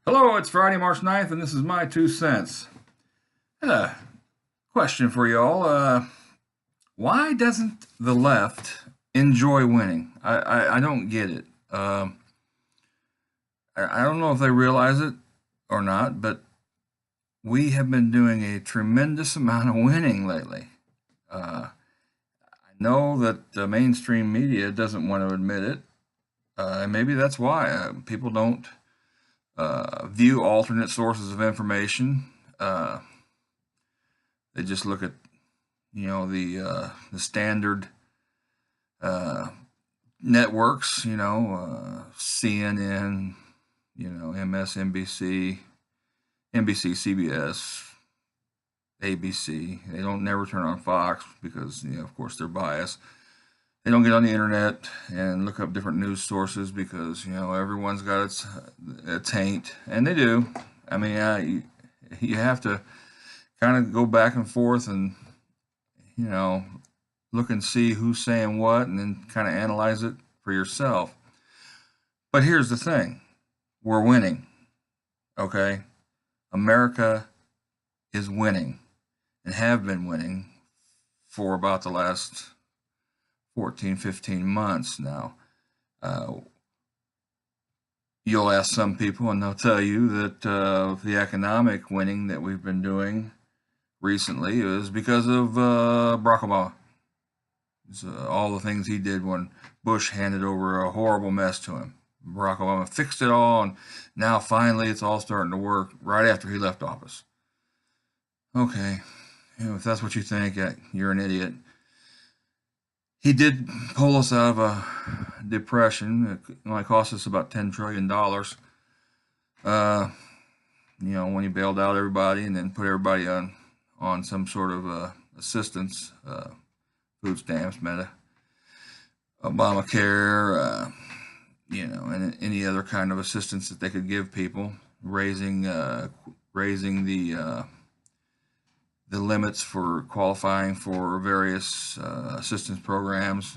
Hello, it's Friday, March 9th, and this is my 2 cents. I had a question for y'all. Why doesn't the left enjoy winning? I don't get it. I don't know if they realize it or not, but we have been doing a tremendous amount of winning lately. I know that the mainstream media doesn't want to admit it, and maybe that's why people don't view alternate sources of information. They just look at the standard networks, CNN, MSNBC, NBC, CBS, ABC. They don't never turn on Fox because of course they're biased. They don't get on the internet and look up different news sources because everyone's got its taint, and they do. I mean, you have to kind of go back and forth and look and see who's saying what, and then kind of analyze it for yourself. But here's the thing: we're winning. Okay, America is winning and have been winning for about the last 14, 15 months now. You'll ask some people, and they'll tell you that the economic winning that we've been doing recently is because of Barack Obama. All the things he did when Bush handed over a horrible mess to him. Barack Obama fixed it all, and now finally it's all starting to work right after he left office. Okay, if that's what you think, you're an idiot. He did pull us out of a depression. It only cost us about $10 trillion. When he bailed out everybody and then put everybody on some sort of assistance, food stamps, Obamacare, and any other kind of assistance that they could give people, raising the limits for qualifying for various assistance programs.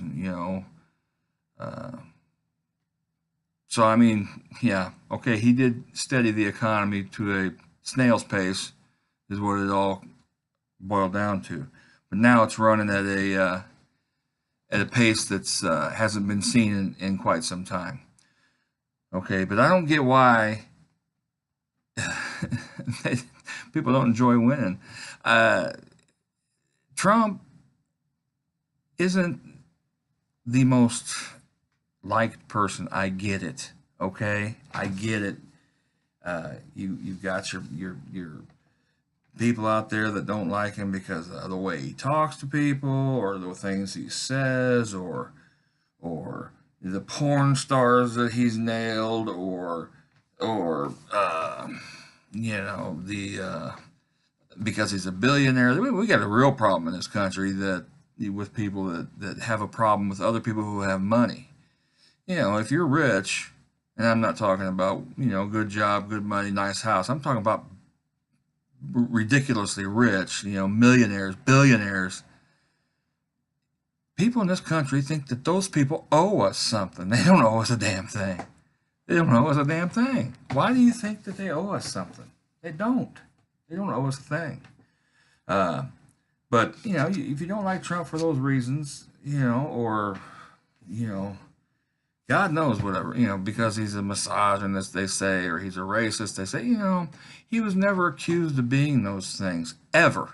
So I mean, yeah, okay, he did steady the economy to a snail's pace, is what it all boiled down to. But now it's running at a pace that's hasn't been seen in quite some time. Okay, but I don't get why people don't enjoy winning. Trump isn't the most liked person. I get it. Okay, I get it. You've got your people out there that don't like him because of the way he talks to people, or the things he says, or the porn stars that he's nailed, or the because he's a billionaire. We got a real problem in this country that with people that have a problem with other people who have money. If you're rich, and I'm not talking about good job, good money, nice house. I'm talking about ridiculously rich, millionaires, billionaires. People in this country think that those people owe us something. They don't owe us a damn thing. They don't owe us a damn thing. Why do you think that they owe us something? They don't. They don't owe us a thing. But if you don't like Trump for those reasons, or God knows whatever, because he's a misogynist, they say, or he's a racist, they say, he was never accused of being those things ever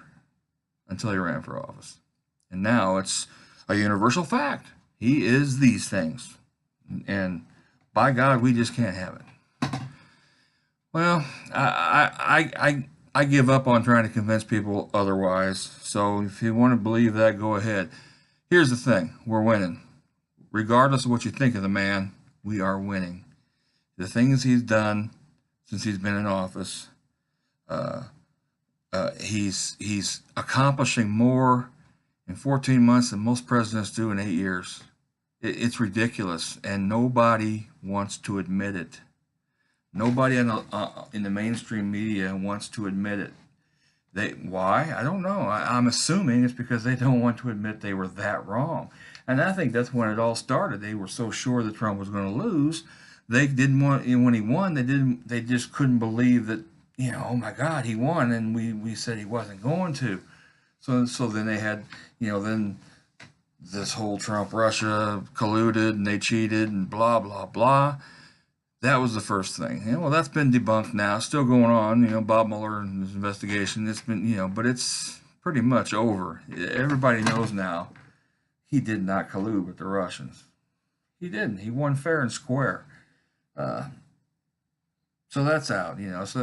until he ran for office, and now it's a universal fact. He is these things, and by God, we just can't have it. Well, I give up on trying to convince people otherwise. So if you want to believe that, go ahead. Here's the thing: we're winning. Regardless of what you think of the man, we are winning. The things he's done since he's been in office, he's accomplishing more in 14 months than most presidents do in 8 years. It's ridiculous, and nobody wants to admit it. Nobody in the mainstream media wants to admit it. Why? I don't know. I'm assuming it's because they don't want to admit they were that wrong. And I think that's when it all started. They were so sure that Trump was going to lose they didn't want, when he won, they just couldn't believe that, oh my God, he won, and we said he wasn't going to. So then they had, then this whole Trump Russia colluded and they cheated and blah blah blah. That was the first thing. Well, that's been debunked now. Still going on. Bob Mueller and his investigation. It's been, but it's pretty much over. Everybody knows now he did not collude with the Russians. He didn't. He won fair and square. So that's out.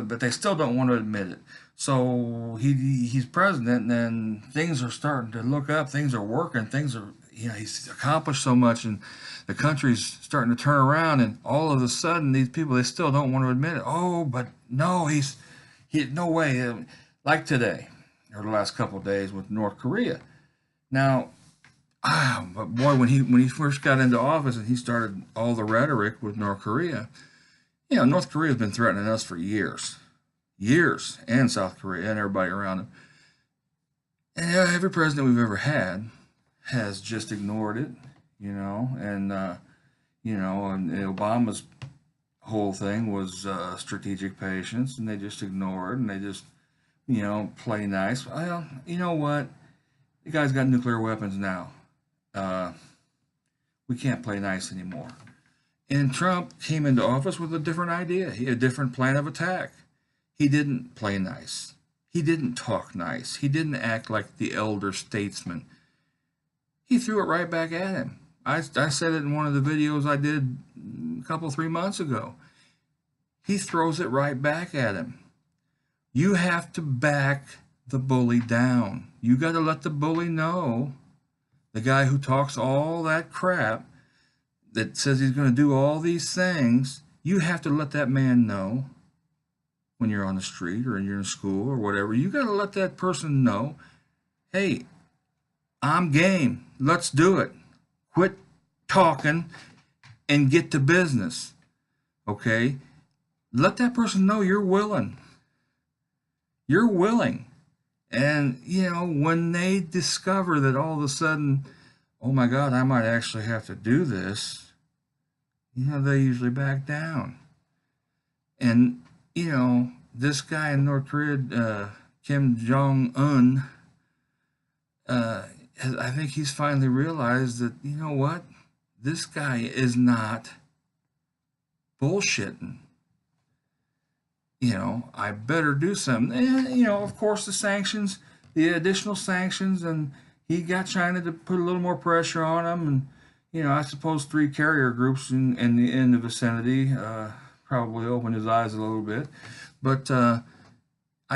But they still don't want to admit it. So he's president, and then things are starting to look up. Things are working. Things are, he's accomplished so much, and the country's starting to turn around. And all of a sudden, these people, they still don't want to admit it. Oh, but no, he no way. Like today, or the last couple of days with North Korea. Now, but boy, when he first got into office and he started all the rhetoric with North Korea, North Korea has been threatening us for years, and South Korea and everybody around them. And every president we've ever had has just ignored it, and Obama's whole thing was strategic patience, and they just ignored and they just, play nice. Well, you know what? The guy's got nuclear weapons now. We can't play nice anymore. And Trump came into office with a different idea. He had a different plan of attack. He didn't play nice. He didn't talk nice. He didn't act like the elder statesman. He threw it right back at him. I said it in one of the videos I did a couple, 3 months ago. He throws it right back at him. You have to back the bully down. You got to let the bully know, the guy who talks all that crap, that says he's going to do all these things, you have to let that man know when you're on the street or you're in school or whatever. You got to let that person know, hey, I'm game. Let's do it. Quit talking and get to business. Okay? Let that person know you're willing. You're willing. And, when they discover that all of a sudden, oh my God, I might actually have to do this, they usually back down. And, this guy in North Korea, Kim Jong-un, I think he's finally realized that, what? This guy is not bullshitting. I better do something. And, of course, the additional sanctions, and he got China to put a little more pressure on him. And, I suppose 3 carrier groups in the vicinity probably opened his eyes a little bit. But I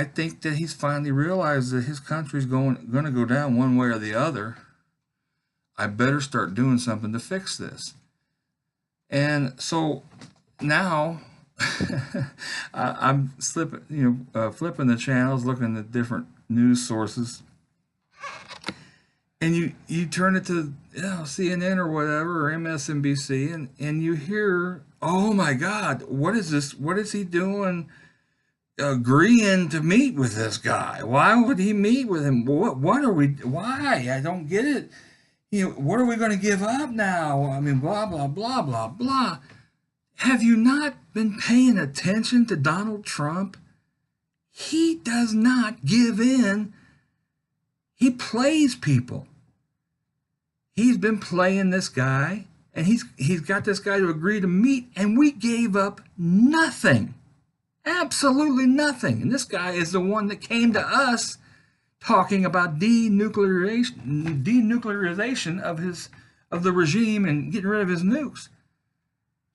think that he's finally realized that his country's going to go down one way or the other. I better start doing something to fix this. And so now I'm flipping the channels, looking at different news sources, and you turn it to CNN or whatever, or MSNBC, and you hear, oh my God, what is this? What is he doing? Agreeing to meet with this guy? Why would he meet with him? What are we? Why? I don't get it. What are we going to give up now? I mean, blah blah blah blah blah. Have you not been paying attention to Donald Trump? He does not give in. He plays people. He's been playing this guy, and he's got this guy to agree to meet, and we gave up nothing. Absolutely nothing. And this guy is the one that came to us talking about denuclearization of the regime and getting rid of his nukes.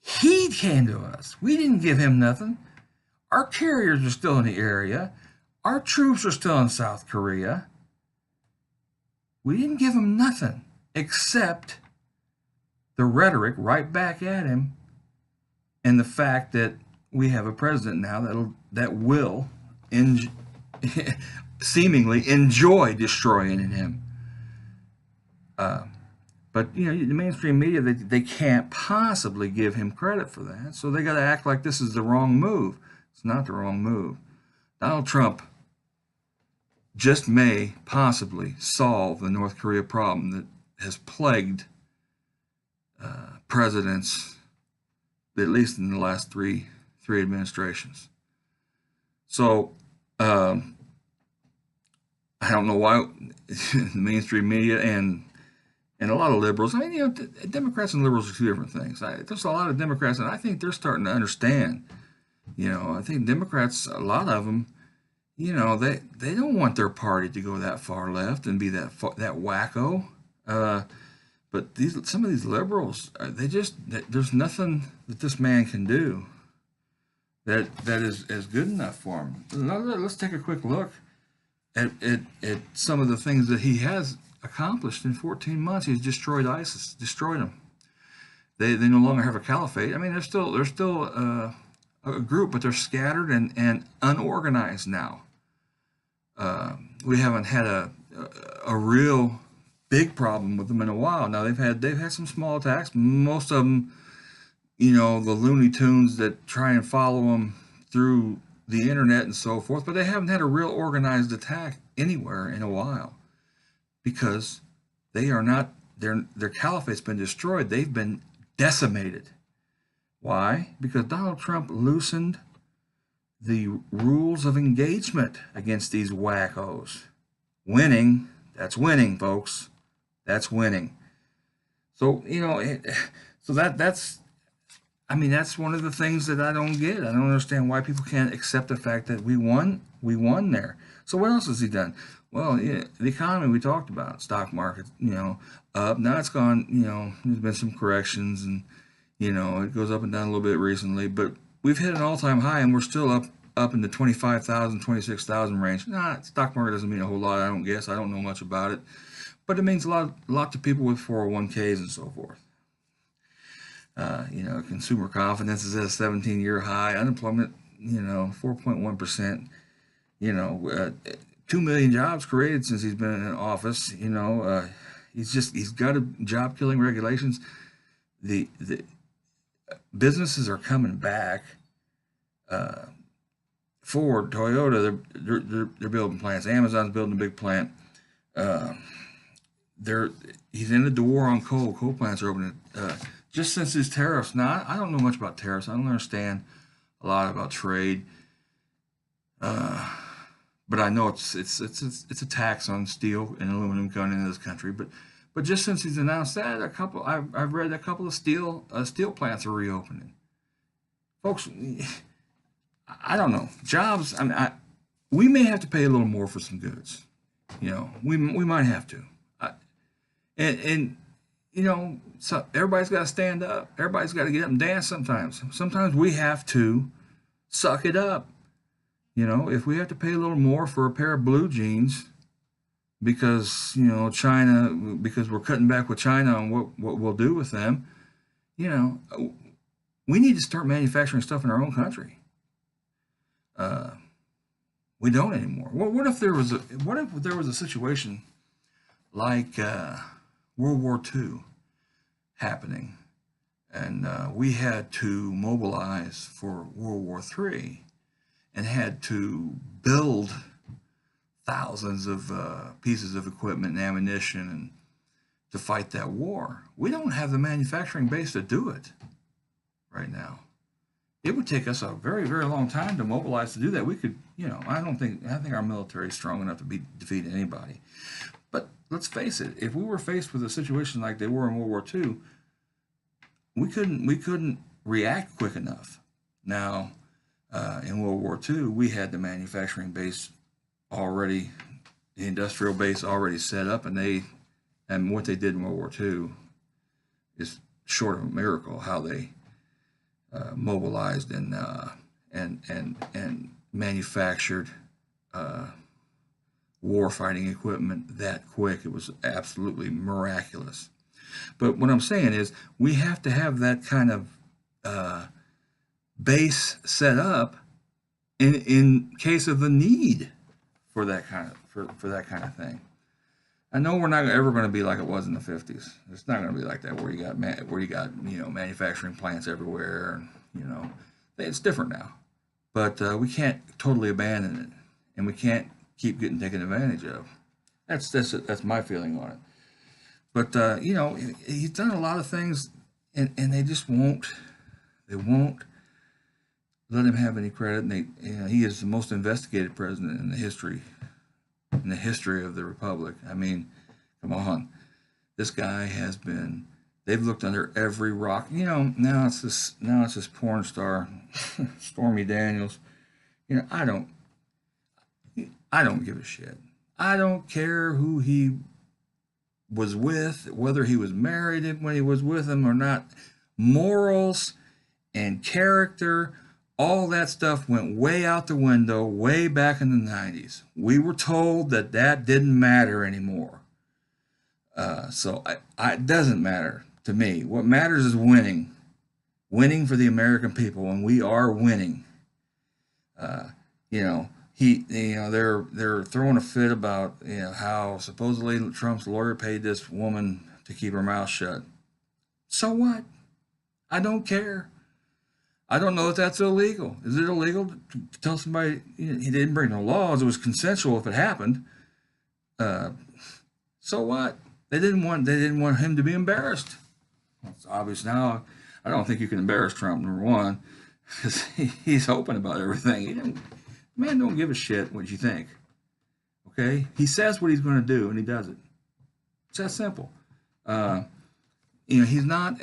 He came to us. We didn't give him nothing. Our carriers are still in the area. Our troops are still in South Korea. We didn't give him nothing except the rhetoric right back at him, and the fact that we have a president now that will seemingly enjoy destroying him. But the mainstream media, they can't possibly give him credit for that, so they got to act like this is the wrong move. It's not the wrong move. Donald Trump just may possibly solve the North Korea problem that has plagued presidents at least in the last three administrations. So um, I don't know why the mainstream media and a lot of liberals. I mean, Democrats and liberals are two different things. There's a lot of Democrats, and I think they're starting to understand. I think Democrats, a lot of them, they don't want their party to go that far left and be that wacko. Uh, but some of these liberals, there's nothing that this man can do that is good enough for him. Let's take a quick look at some of the things that he has accomplished in 14 months. He's destroyed ISIS, destroyed them. They no longer have a caliphate. I mean, they're still a group, but they're scattered and unorganized now. We haven't had a real big problem with them in a while. Now they've had some small attacks. Most of them, the Looney Tunes that try and follow them through the internet and so forth, but they haven't had a real organized attack anywhere in a while because they are not their caliphate's been destroyed. They've been decimated. Why? Because Donald Trump loosened the rules of engagement against these wackos. Winning, that's winning, folks. That's winning. So, that's I mean, that's one of the things that I don't get. I don't understand why people can't accept the fact that we won. We won there. So what else has he done? Well, yeah, the economy we talked about, stock market, up. Now it's gone. There's been some corrections, and it goes up and down a little bit recently. But we've hit an all-time high, and we're still up in the 25,000, 26,000 range. Stock market doesn't mean a whole lot. I don't guess. I don't know much about it, but it means a lot to people with 401ks and so forth. Consumer confidence is at a 17-year high. Unemployment, 4.1%. 2 million jobs created since he's been in office. He's got job-killing regulations. The businesses are coming back. Ford, Toyota, they're building plants. Amazon's building a big plant. He's ended the war on coal. Coal plants are opening. Just since his tariffs. Now, I don't know much about tariffs. I don't understand a lot about trade. But I know it's a tax on steel and aluminum coming into this country. But just since he's announced that, I've read a couple of steel plants are reopening. Folks, I don't know. Jobs. I mean, we may have to pay a little more for some goods. We might have to. So everybody's got to stand up. Everybody's got to get up and dance sometimes. Sometimes we have to suck it up. If we have to pay a little more for a pair of blue jeans because, China, because we're cutting back with China on what we'll do with them, we need to start manufacturing stuff in our own country. We don't anymore. What if there was a situation like World War II happening, and we had to mobilize for World War III and had to build thousands of pieces of equipment and ammunition and to fight that war. We don't have the manufacturing base to do it right now. It would take us a very, very long time to mobilize to do that. We could, I think our military is strong enough to defeat anybody. But let's face it, if we were faced with a situation like they were in World War II, we couldn't react quick enough. Now, in World War II, we had the manufacturing base already, the industrial base already set up, and what they did in World War II is short of a miracle. How they mobilized and manufactured war-fighting equipment that quick. It was absolutely miraculous. But what I'm saying is we have to have that kind of base set up in case of the need for that kind of thing. I know we're not ever going to be like it was in the 50s. It's not going to be like that where you got manufacturing plants everywhere. It's different now. But we can't totally abandon it, and we can't keep getting taken advantage of. That's my feeling on it. But he's done a lot of things, and they just won't They won't let him have any credit. And he is the most investigated president in the history of the republic. I mean, come on, this guy has been. They've looked under every rock. Now it's this porn star, Stormy Daniels. I don't give a shit. I don't care who he was with, whether he was married when he was with him or not. Morals and character, all that stuff went way out the window way back in the 90s. We were told that didn't matter anymore. So it doesn't matter to me. What matters is winning. Winning for the American people, and we are winning. They're throwing a fit about how supposedly Trump's lawyer paid this woman to keep her mouth shut. So what? I don't care. I don't know if that's illegal. Is it illegal to tell somebody he didn't break no laws? It was consensual if it happened. So what? They didn't want him to be embarrassed. It's obvious now. I don't think you can embarrass Trump, number one, because he's open about everything. Man don't give a shit what you think. Okay? He says what he's going to do, and he does it. It's that simple. He's not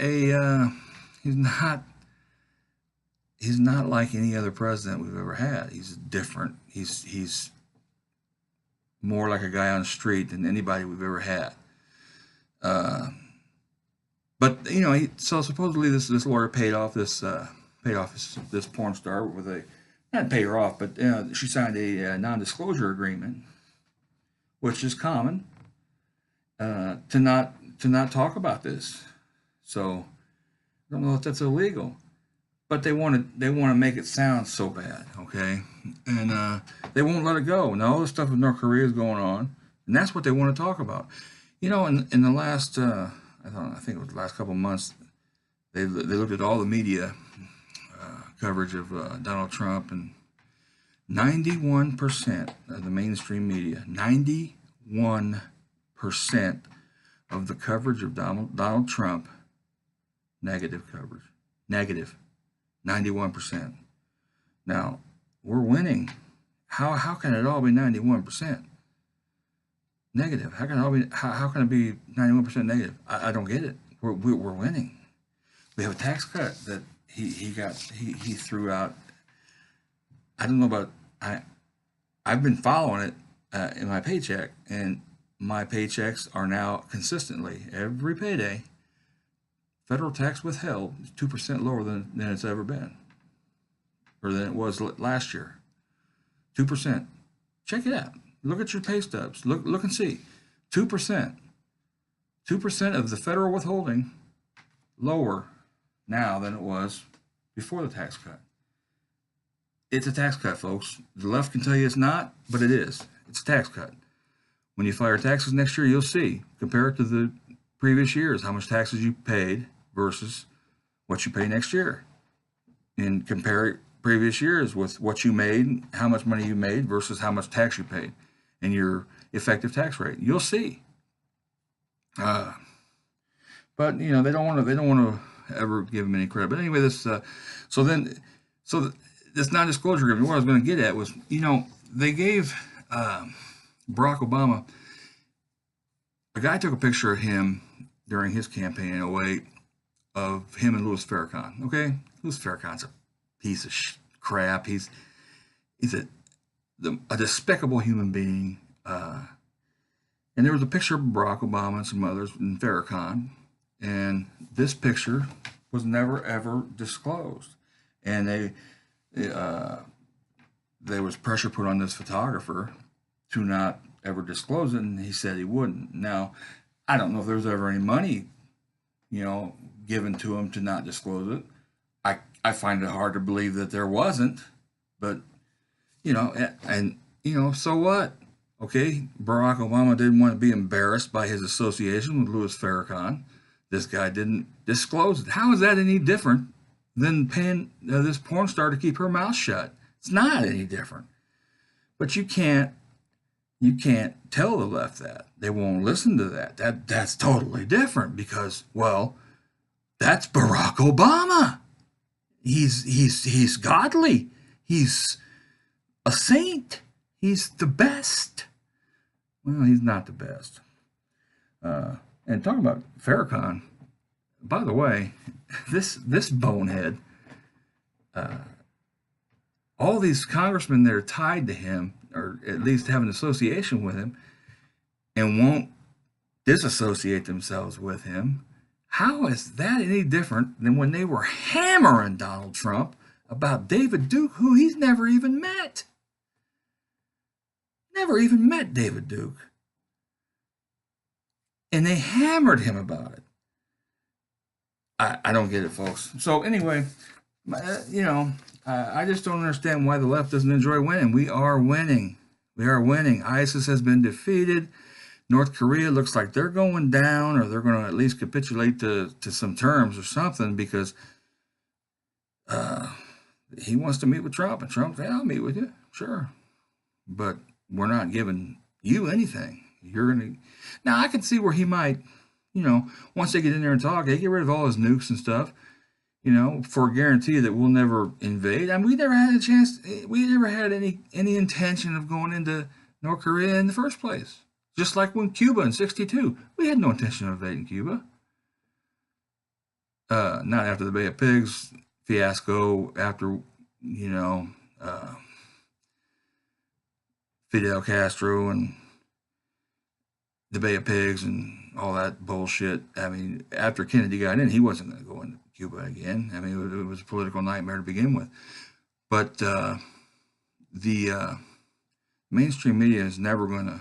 like any other president we've ever had. He's different. He's more like a guy on the street than anybody we've ever had. But so supposedly this lawyer paid off this porn star with not pay her off, but she signed a non-disclosure agreement, which is common, to not talk about this. So I don't know if that's illegal, but they want to make it sound so bad, okay? And they won't let it go. Now all this stuff with North Korea is going on, and that's what they want to talk about. In the last I think it was the last couple of months, they looked at all the media coverage of Donald Trump, and 91% of the mainstream media, 91% of the coverage of Donald Trump, negative coverage, negative, 91%. Now we're winning. How can it all be 91% negative? How can it be 91% negative? I don't get it. We're winning. We have a tax cut that he threw out. I don't know about I've been following it in my paycheck, and my paychecks are now consistently every payday. Federal tax withheld is 2% lower than it's ever been, or than it was last year. 2%. Check it out. Look at your pay stubs. Look and see. 2%. 2% of the federal withholding lower now than it was before the tax cut. It's a tax cut, folks. The left can tell you it's not, but it is. It's a tax cut. When you file your taxes next year, you'll see. Compare it to the previous years, how much taxes you paid versus what you pay next year. And compare previous years with what you made, how much money you made versus how much tax you paid, and your effective tax rate. You'll see. But they don't want to ever give him any credit. But anyway, this non-disclosure agreement, what I was going to get at was, they gave Barack Obama, a guy took a picture of him during his campaign in 2008 of him and Louis Farrakhan. Okay, Louis Farrakhan's a piece of crap. He's a despicable human being. And there was a picture of Barack Obama and some others and Farrakhan, and this picture was never ever disclosed. And there was pressure put on this photographer to not ever disclose it, and he said he wouldn't. Now, I don't know if there was ever any money, given to him to not disclose it. I find it hard to believe that there wasn't, but so what? Okay, Barack Obama didn't want to be embarrassed by his association with Louis Farrakhan. This guy didn't disclose it. How is that any different than paying this porn star to keep her mouth shut? It's not any different. But you can't tell the left that. They won't listen to that. That's totally different because, well, that's Barack Obama. He's godly. He's a saint. He's the best. Well, he's not the best. And talking about Farrakhan, by the way, this bonehead, all these congressmen that are tied to him, or at least have an association with him, and won't disassociate themselves with him. How is that any different than when they were hammering Donald Trump about David Duke, who he's never even met? Never even met David Duke. And they hammered him about it. I don't get it, folks. So anyway, I just don't understand why the left doesn't enjoy winning. We are winning. We are winning. ISIS has been defeated. North Korea looks like they're going down, or they're going to at least capitulate to some terms or something, because he wants to meet with Trump, and Trump, yeah, I'll meet with you, sure, but we're not giving you anything. You're going to. Now, I can see where he might, once they get in there and talk, they get rid of all his nukes and stuff, for a guarantee that we'll never invade. I mean, we never had a chance. We never had any intention of going into North Korea in the first place. Just like when Cuba in '62, we had no intention of invading Cuba. Not after the Bay of Pigs fiasco, after, Fidel Castro and the Bay of Pigs and all that bullshit. I mean, after Kennedy got in, he wasn't going to go into Cuba again. I mean, it was a political nightmare to begin with. But the mainstream media is never going to.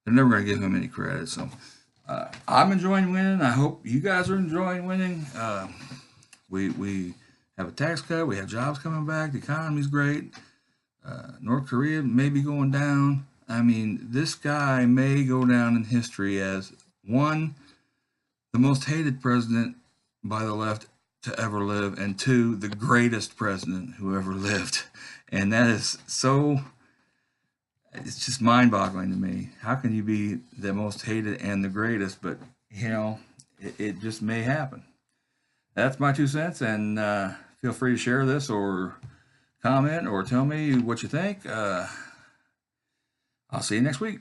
They're never going to give him any credit. So I'm enjoying winning. I hope you guys are enjoying winning. We have a tax cut. We have jobs coming back. The economy's great. North Korea may be going down. I mean, this guy may go down in history as, one, the most hated president by the left to ever live, and two, the greatest president who ever lived. And that is so... It's just mind-boggling to me. How can you be the most hated and the greatest? But, it just may happen. That's my 2 cents, and feel free to share this or comment or tell me what you think. I'll see you next week.